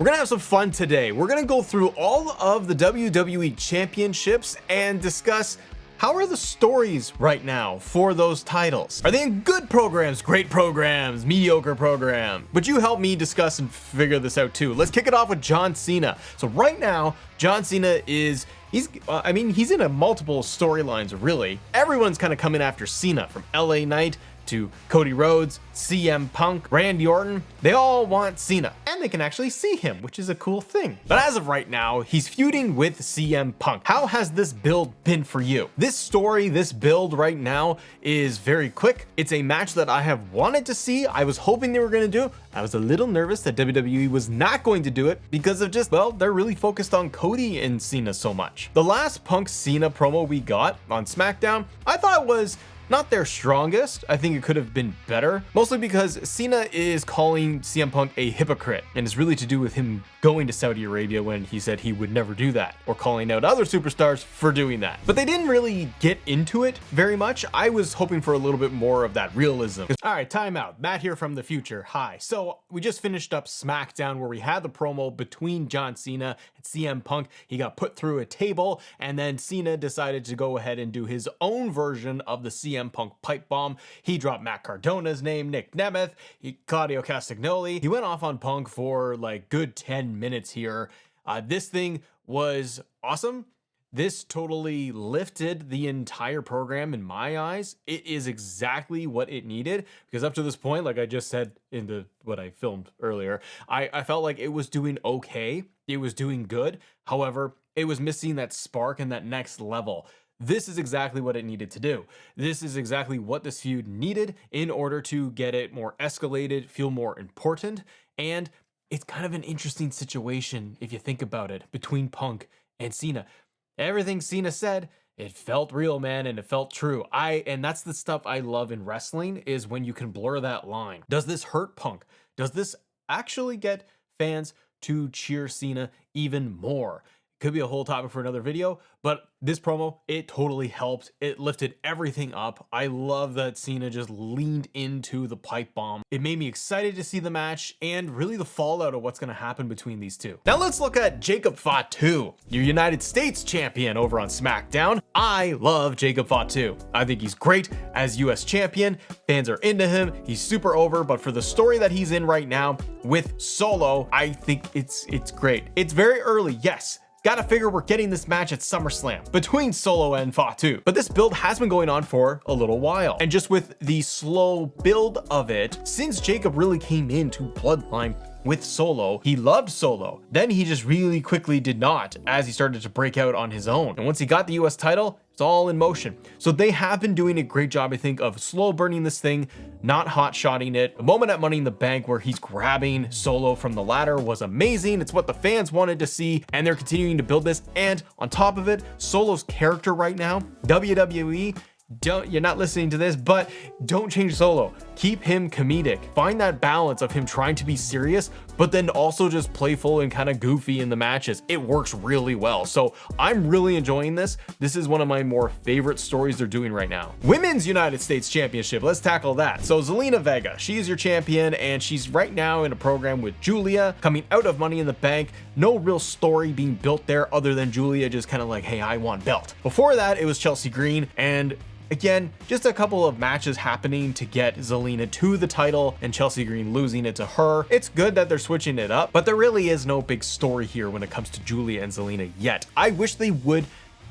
We're gonna have some fun today. We're gonna go through all of the WWE championships and discuss how are the stories right now for those titles. Are they in good programs, great programs, mediocre programs? But you help me discuss and figure this out too. Let's kick it off with John Cena. So right now, John Cena he's in a multiple storylines really. Everyone's kind of coming after Cena, from LA Knight to Cody Rhodes, CM Punk, Randy Orton. They all want Cena, and they can actually see him, which is a cool thing. But as of right now, he's feuding with CM Punk. How has this build been for you? This story, this build right now is very quick. It's a match that I have wanted to see. I was hoping they were going to do. I was a little nervous that WWE was not going to do it because of just, well, they're really focused on Cody and Cena so much. The last Punk Cena promo we got on SmackDown, I thought was not their strongest. I think it could have been better, mostly because Cena is calling CM Punk a hypocrite, and it's really to do with him going to Saudi Arabia when he said he would never do that, or calling out other superstars for doing that. But they didn't really get into it very much. I was hoping for a little bit more of that realism. All right, time out. Matt here from the future. Hi. So we just finished up SmackDown where we had the promo between John Cena and CM Punk. He got put through a table, and then Cena decided to go ahead and do his own version of the CM Punk pipe bomb. He dropped Matt Cardona's name, Nick Nemeth, Claudio Castagnoli. He went off on Punk for like good 10 minutes here. This thing was awesome. This totally lifted the entire program in my eyes. It is exactly what it needed, because up to this point, like I just said in what I filmed earlier, I felt like it was doing okay. It was doing good. However, it was missing that spark and that next level. This is exactly what it needed to do. This is exactly what this feud needed in order to get it more escalated, feel more important. And it's kind of an interesting situation if you think about it, between Punk and Cena. Everything Cena said, it felt real, man, and it felt true. And that's the stuff I love in wrestling, is when you can blur that line. Does this hurt Punk? Does this actually get fans to cheer Cena even more? Could be a whole topic for another video, but this promo, it totally helped. It lifted everything up. I love that Cena just leaned into the pipe bomb. It made me excited to see the match and really the fallout of what's going to happen between these two. Now let's look at Jacob Fatu, your United States champion over on SmackDown. I love Jacob Fatu. I think he's great as US champion. Fans are into him. He's super over, but for the story that he's in right now with Solo, I think it's great. It's very early, yes. Gotta figure we're getting this match at SummerSlam between Solo and Fatu. But this build has been going on for a little while. And just with the slow build of it, since Jacob really came into Bloodline with Solo, he loved Solo. Then he just really quickly did not, as he started to break out on his own. And once he got the US title, it's all in motion. So they have been doing a great job, I think, of slow burning this thing, not hot shotting it. The moment at Money in the Bank where he's grabbing Solo from the ladder was amazing. It's what the fans wanted to see, and they're continuing to build this. And on top of it, Solo's character right now, WWE, you're not listening to this, but don't change Solo. Keep him comedic. Find that balance of him trying to be serious, but then also just playful and kind of goofy in the matches. It works really well. So I'm really enjoying this. This is one of my more favorite stories they're doing right now. Women's United States Championship. Let's tackle that. So Zelina Vega, she's your champion, and she's right now in a program with Julia, coming out of Money in the Bank. No real story being built there other than Julia just kind of like, hey, I want belt. Before that, it was Chelsea Green, and again, just a couple of matches happening to get Zelina to the title and Chelsea Green losing it to her. It's good that they're switching it up, but there really is no big story here when it comes to Julia and Zelina yet. I wish they would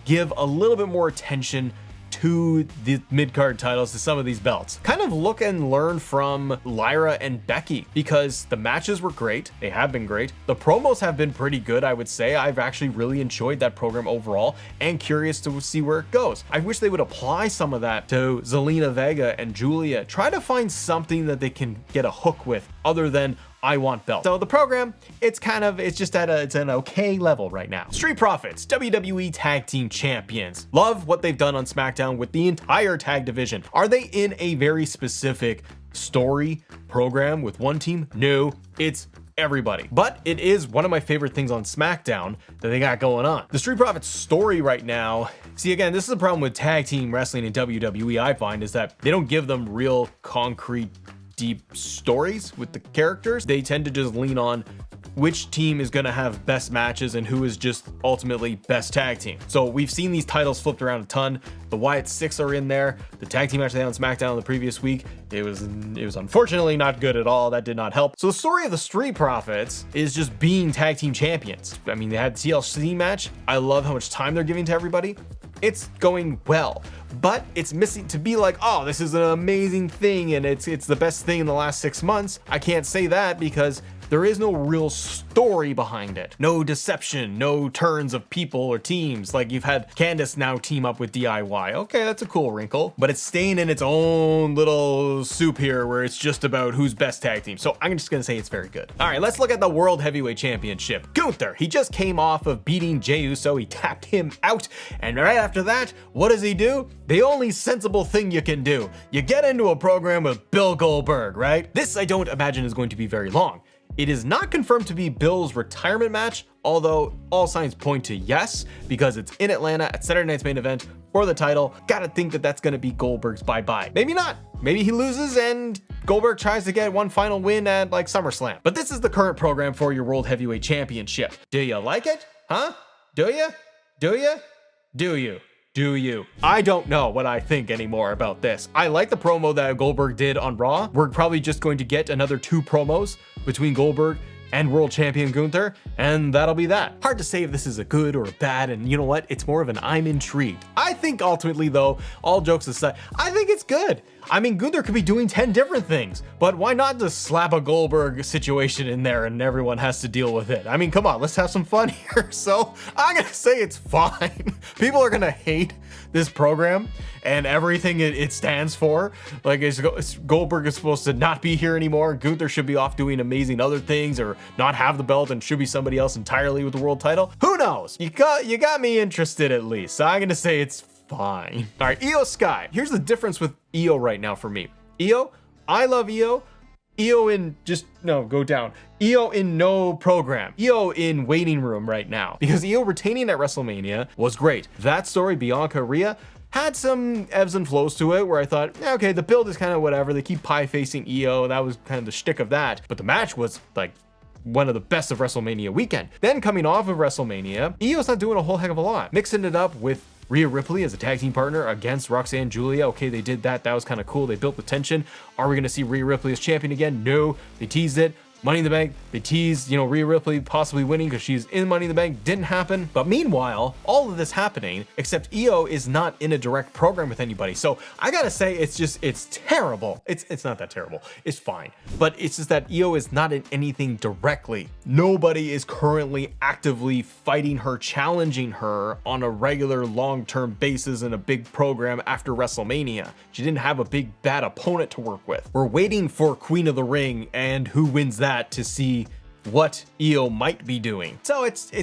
give a little bit more attention to the mid-card titles, to some of these belts. Kind of look and learn from Lyra and Becky, because the matches were great. They have been great. The promos have been pretty good, I would say. I've actually really enjoyed that program overall and curious to see where it goes. I wish they would apply some of that to Zelina Vega and Julia. Try to find something that they can get a hook with other than I want belt. So the program, it's just at it's an okay level right now. Street Profits, WWE Tag Team Champions. Love what they've done on SmackDown with the entire tag division. Are they in a very specific story program with one team? No, it's everybody. But it is one of my favorite things on SmackDown that they got going on. The Street Profits story right now, see, again, this is the problem with tag team wrestling in WWE, I find, is that they don't give them real concrete deep stories with the characters. They tend to just lean on which team is going to have best matches and who is just ultimately best tag team. So we've seen these titles flipped around a ton. The Wyatt Six are in there. The tag team match they had on SmackDown the previous week, it was unfortunately not good at all. That did not help. So the story of the Street Profits is just being tag team champions. I mean, they had the TLC match. I love how much time they're giving to everybody. It's going well, but it's missing to be like, oh, this is an amazing thing and it's the best thing in the last 6 months. I can't say that because there is no real story behind it. No deception, no turns of people or teams. Like you've had Candice now team up with DIY. Okay, that's a cool wrinkle, but it's staying in its own little soup here where it's just about who's best tag team. So I'm just gonna say it's very good. All right, let's look at the World Heavyweight Championship. Gunther, he just came off of beating Jey Uso. He tapped him out. And right after that, what does he do? The only sensible thing you can do. You get into a program with Bill Goldberg, right? This I don't imagine is going to be very long. It is not confirmed to be Bill's retirement match, although all signs point to yes, because it's in Atlanta at Saturday Night's Main Event for the title. Gotta think that that's gonna be Goldberg's bye-bye. Maybe not. Maybe he loses and Goldberg tries to get one final win at like SummerSlam. But this is the current program for your World Heavyweight Championship. Do you like it? Huh? Do you? Do you? Do you? Do you? I don't know what I think anymore about this. I like the promo that Goldberg did on Raw. We're probably just going to get another 2 promos between Goldberg and world champion Gunther, and that'll be that. Hard to say if this is a good or a bad, and you know what? It's more of an I'm intrigued. I think ultimately though, all jokes aside, I think it's good. I mean, Gunther could be doing 10 different things, but why not just slap a Goldberg situation in there and everyone has to deal with it? I mean, come on, let's have some fun here. So I'm gonna say it's fine. People are gonna hate this program and everything it stands for. Like Goldberg is supposed to not be here anymore. Gunther should be off doing amazing other things or not have the belt and should be somebody else entirely with the world title. Who knows? You got me interested at least. So I'm gonna say it's fine. All right, Io Sky. Here's the difference with Io right now for me. Io, I love Io. Io in just, no, go down. Io in no program. Io in waiting room right now. Because Io retaining at WrestleMania was great. That story, Bianca Rhea, had some ebbs and flows to it where I thought, okay, the build is kind of whatever. They keep pie facing Io. That was kind of the shtick of that. But the match was like one of the best of WrestleMania weekend. Then coming off of WrestleMania, Io's not doing a whole heck of a lot. Mixing it up with Rhea Ripley as a tag team partner against Roxanne Julia. Okay, they did that. That was kind of cool. They built the tension. Are we going to see Rhea Ripley as champion again? No. They teased it. Money in the Bank, they teased, Rhea Ripley possibly winning because she's in Money in the Bank. Didn't happen. But meanwhile, all of this happening, except Io is not in a direct program with anybody. So I gotta say, it's terrible. It's not that terrible. It's fine. But it's just that Io is not in anything directly. Nobody is currently actively fighting her, challenging her on a regular long-term basis in a big program after WrestleMania. She didn't have a big bad opponent to work with. We're waiting for Queen of the Ring and who wins that to see what Io might be doing. So it's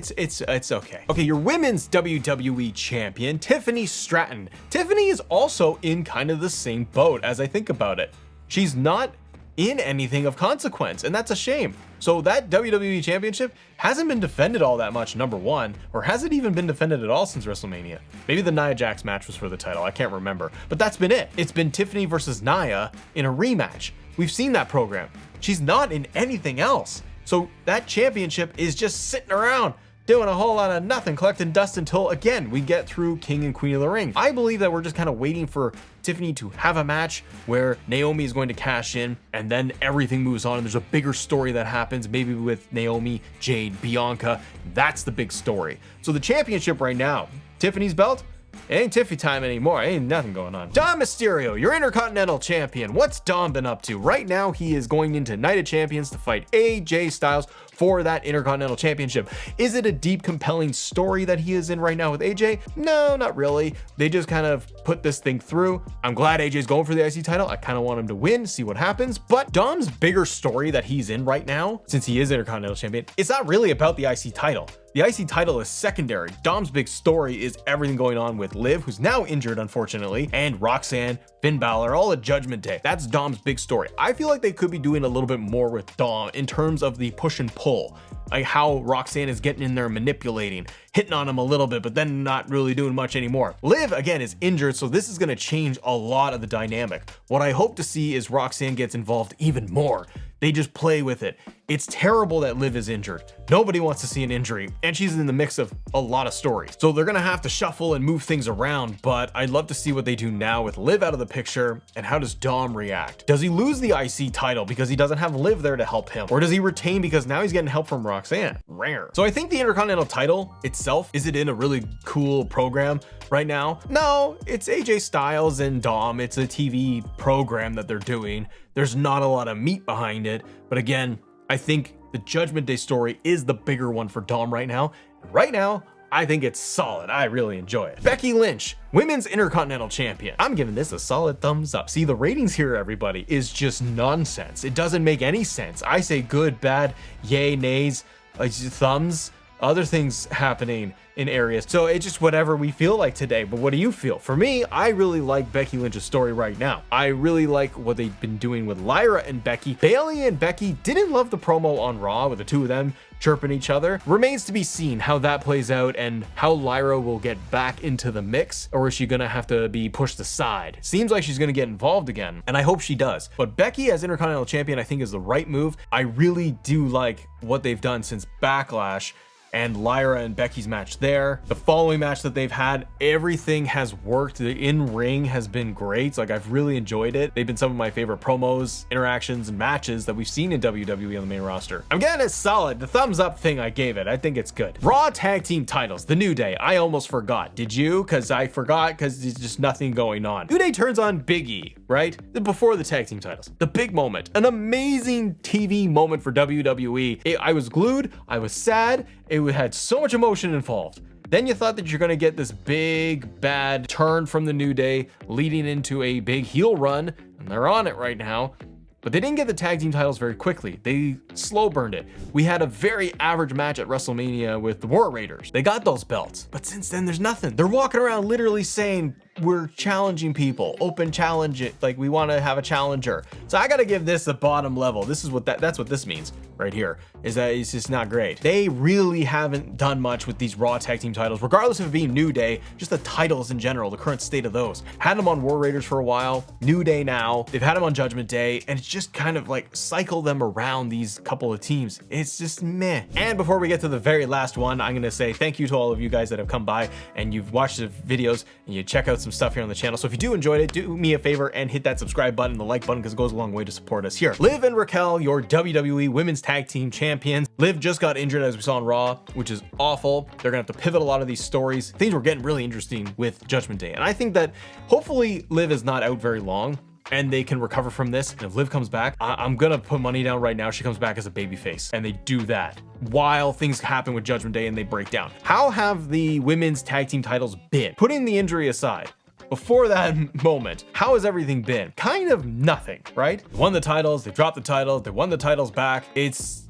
okay. Okay, your women's WWE champion, Tiffany Stratton. Tiffany is also in kind of the same boat as I think about it. She's not in anything of consequence, and that's a shame. So that WWE championship hasn't been defended all that much, number one, or has it even been defended at all since WrestleMania? Maybe the Nia Jax match was for the title, I can't remember, but that's been it. It's been Tiffany versus Nia in a rematch. We've seen that program. She's not in anything else. So that championship is just sitting around doing a whole lot of nothing, collecting dust until, again, we get through King and Queen of the Ring. I believe that we're just kind of waiting for Tiffany to have a match where Naomi is going to cash in and then everything moves on and there's a bigger story that happens, maybe with Naomi, Jade, Bianca. That's the big story. So the championship right now, Tiffany's belt, it ain't Tiffy time anymore. Ain't nothing going on. Dom Mysterio, your Intercontinental Champion. What's Dom been up to? Right now, he is going into Night of Champions to fight AJ Styles for that Intercontinental Championship. Is it a deep, compelling story that he is in right now with AJ? No, not really. They just kind of put this thing through. I'm glad AJ's going for the IC title. I kind of want him to win, see what happens. But Dom's bigger story that he's in right now, since he is Intercontinental Champion, it's not really about the IC title. The IC title is secondary. Dom's big story is everything going on with Liv, who's now injured, unfortunately, and Roxanne, Finn Balor, all at Judgment Day. That's Dom's big story. I feel like they could be doing a little bit more with Dom in terms of the push and pull. like how Roxanne is getting in there, manipulating, hitting on him a little bit, but then not really doing much anymore. Liv, again, is injured, so this is going to change a lot of the dynamic. What I hope to see is Roxanne gets involved even more. They just play with it. It's terrible that Liv is injured. Nobody wants to see an injury, and she's in the mix of a lot of stories. So they're gonna have to shuffle and move things around, but I'd love to see what they do now with Liv out of the picture, and how does Dom react? Does he lose the IC title because he doesn't have Liv there to help him? Or does he retain because now he's getting help from Roxanne? Rare. So I think the Intercontinental title itself, is it in a really cool program right now? No, it's AJ Styles and Dom. It's a TV program that they're doing. There's not a lot of meat behind it, but again, I think the Judgment Day story is the bigger one for Dom right now. Right now, I think it's solid. I really enjoy it. Becky Lynch, Women's Intercontinental Champion. I'm giving this a solid thumbs up. See, the ratings here, everybody, is just nonsense. It doesn't make any sense. I say good, bad, yay, nays, thumbs, other things happening in areas. So it's just whatever we feel like today. But what do you feel? For me, I really like Becky Lynch's story right now. I really like what they've been doing with Lyra and Becky. Bayley and Becky didn't love the promo on Raw with the two of them chirping each other. Remains to be seen how that plays out and how Lyra will get back into the mix, or is she gonna have to be pushed aside? Seems like she's gonna get involved again, and I hope she does. But Becky as Intercontinental Champion I think is the right move. I really do like what they've done since Backlash and Lyra and Becky's match there. The following match that they've had, everything has worked. The in-ring has been great. Like, I've really enjoyed it. They've been some of my favorite promos, interactions, and matches that we've seen in WWE on the main roster. I'm getting it solid. The thumbs up thing I gave it, I think it's good. Raw Tag Team titles, the New Day. I almost forgot. Did you? Because I forgot because there's just nothing going on. New Day turns on Big E, right? Before the tag team titles. The big moment. An amazing TV moment for WWE. I was glued. I was sad. It had so much emotion involved. Then you thought that you're gonna get this big bad turn from the New Day leading into a big heel run, and they're on it right now. But they didn't get the tag team titles very quickly. They slow burned it. We had a very average match at WrestleMania with the War Raiders. They got those belts, but since then there's nothing. They're walking around literally saying, we're challenging people, open challenge it, like we want to have a challenger. So I gotta give this a bottom level. This is what that's what this means right here, is that it's just not great. They really haven't done much with these Raw tag team titles, regardless of it being New Day, just the titles in general, the current state of those. Had them on War Raiders for a while, New Day now, they've had them on Judgment Day, and it's just kind of like cycle them around these couple of teams. It's just meh. And before we get to the very last one, I'm gonna say thank you to all of you guys that have come by and you've watched the videos and you check out some stuff here on the channel. So if you do enjoyed it, do me a favor and hit that subscribe button, the like button, because it goes a long way to support us here. Liv and Raquel, your WWE Women's Tag Team Champions. Liv just got injured, as we saw on Raw, which is awful. They're gonna have to pivot a lot of these stories. Things were getting really interesting with Judgment Day, and I think that hopefully Liv is not out very long and they can recover from this. And if Liv comes back, I'm gonna put money down right now she comes back as a babyface, and they do that while things happen with Judgment Day and they break down. How have the women's tag team titles been? Putting the injury aside, before that moment, how has everything been? Kind of nothing, right? They won the titles, they dropped the titles, they won the titles back. It's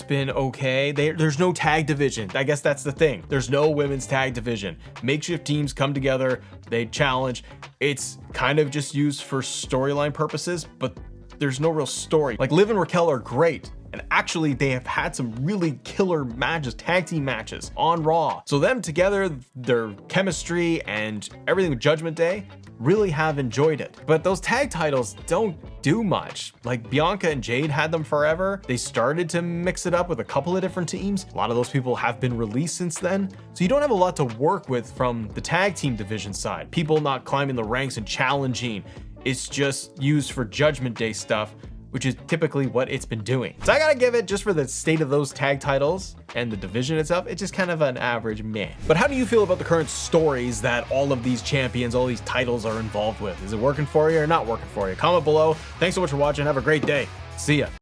been okay. There's no tag division. I guess that's the thing. There's no women's tag division. Makeshift teams come together, they challenge. It's kind of just used for storyline purposes, but there's no real story. Like, Liv and Raquel are great, and actually they have had some really killer matches, tag team matches on Raw. So them together, their chemistry and everything with Judgment Day, really have enjoyed it. But those tag titles don't do much. Like, Bianca and Jade had them forever. They started to mix it up with a couple of different teams. A lot of those people have been released since then. So you don't have a lot to work with from the tag team division side. People not climbing the ranks and challenging. It's just used for Judgment Day stuff, which is typically what it's been doing. So I gotta give it, just for the state of those tag titles and the division itself, it's just kind of an average meh. But how do you feel about the current stories that all of these champions, all these titles are involved with? Is it working for you or not working for you? Comment below. Thanks so much for watching. Have a great day. See ya.